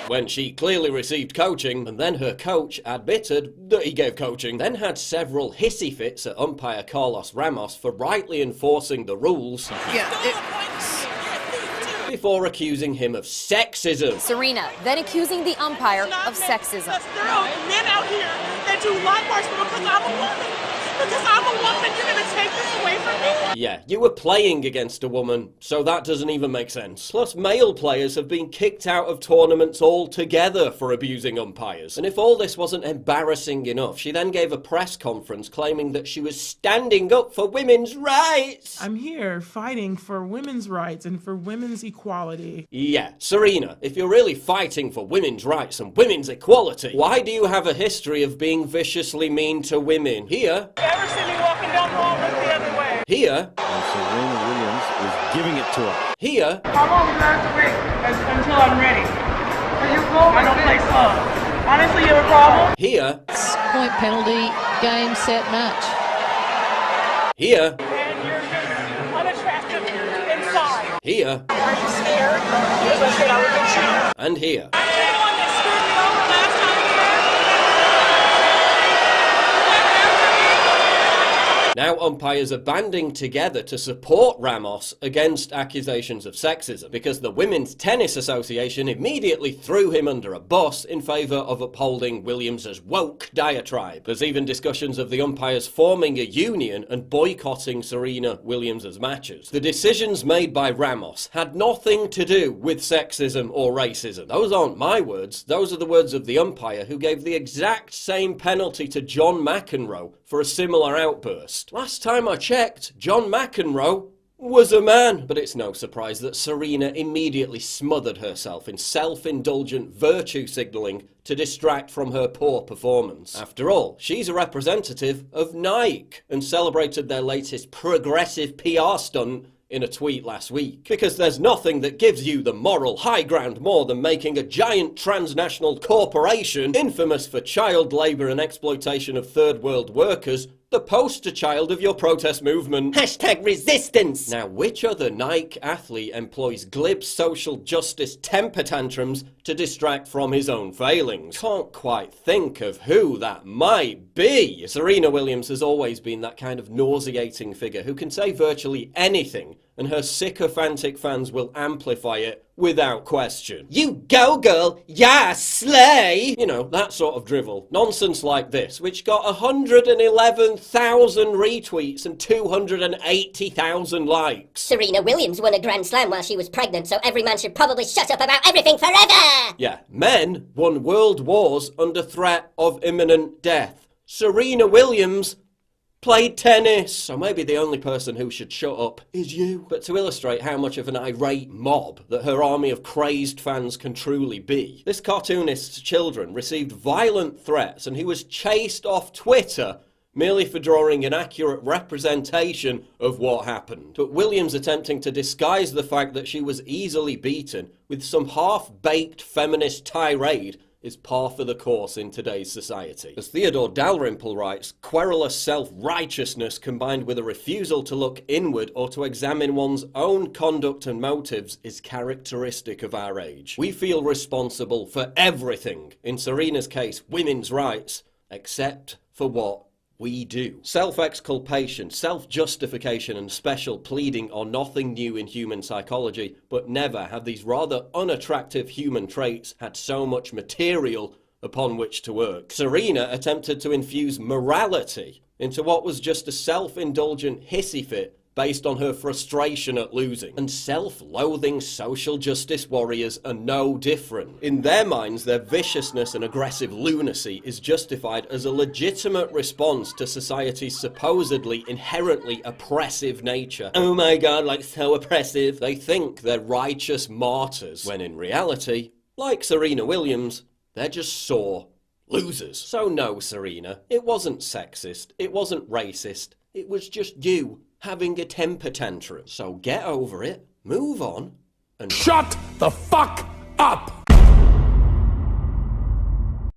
when she clearly received coaching, and then her coach admitted that he gave coaching, then had several hissy fits at umpire Carlos Ramos for rightly enforcing the rules. Before accusing him of sexism. Serena then accusing the umpire of sexism. There are men out here that do a lot worse because I'm a woman. Because I'm a woman, you're going to take this away from me? Yeah, you were playing against a woman, so that doesn't even make sense. Plus, male players have been kicked out of tournaments altogether for abusing umpires. And if all this wasn't embarrassing enough, she then gave a press conference claiming that she was standing up for women's rights. I'm here fighting for women's rights and for women's equality. Yeah, Serena, if you're really fighting for women's rights and women's equality, why do you have a history of being viciously mean to women? Here... Ever see me walking down the hall the other way? Here. And Serena Williams is giving it to her. Here. How long do I have to wait until I'm ready? I don't play slow. Honestly, you have a problem? Here. Point penalty, game, set, match. Here. And you're just unattractive inside. Here. Are you scared? As I said, I was a cheater. And here. Are you the one that screwed me over last time here? Now umpires are banding together to support Ramos against accusations of sexism, because the Women's Tennis Association immediately threw him under a bus in favour of upholding Williams' woke diatribe. There's even discussions of the umpires forming a union and boycotting Serena Williams' matches. The decisions made by Ramos had nothing to do with sexism or racism. Those aren't my words, those are the words of the umpire who gave the exact same penalty to John McEnroe for a similar outburst. Last time I checked, John McEnroe was a man. But it's no surprise that Serena immediately smothered herself in self-indulgent virtue signalling to distract from her poor performance. After all, she's a representative of Nike and celebrated their latest progressive PR stunt in a tweet last week. Because there's nothing that gives you the moral high ground more than making a giant transnational corporation, infamous for child labour and exploitation of third world workers, the poster child of your protest movement. Hashtag resistance! Now, which other Nike athlete employs glib social justice temper tantrums to distract from his own failings? Can't quite think of who that might be. Serena Williams has always been that kind of nauseating figure who can say virtually anything, and her sycophantic fans will amplify it without question. You go, girl! Yeah, slay! You know, that sort of drivel. Nonsense like this, which got 111,000 retweets and 280,000 likes. Serena Williams won a Grand Slam while she was pregnant, so every man should probably shut up about everything forever! Yeah, men won world wars under threat of imminent death. Serena Williams played tennis, so maybe the only person who should shut up is you. But to illustrate how much of an irate mob that her army of crazed fans can truly be, this cartoonist's children received violent threats and he was chased off Twitter merely for drawing an accurate representation of what happened. But Williams attempting to disguise the fact that she was easily beaten with some half-baked feminist tirade is par for the course in today's society. As Theodore Dalrymple writes, querulous self-righteousness combined with a refusal to look inward or to examine one's own conduct and motives is characteristic of our age. We feel responsible for everything, in Serena's case, women's rights, except for what we do. Self-exculpation, self-justification and special pleading are nothing new in human psychology, but never have these rather unattractive human traits had so much material upon which to work. Serena attempted to infuse morality into what was just a self-indulgent hissy fit based on her frustration at losing. And self-loathing social justice warriors are no different. In their minds, their viciousness and aggressive lunacy is justified as a legitimate response to society's supposedly inherently oppressive nature. Oh my god, like so oppressive. They think they're righteous martyrs, when in reality, like Serena Williams, they're just sore losers. So no, Serena, it wasn't sexist, it wasn't racist, it was just you having a temper tantrum. So get over it, move on, and shut the fuck up!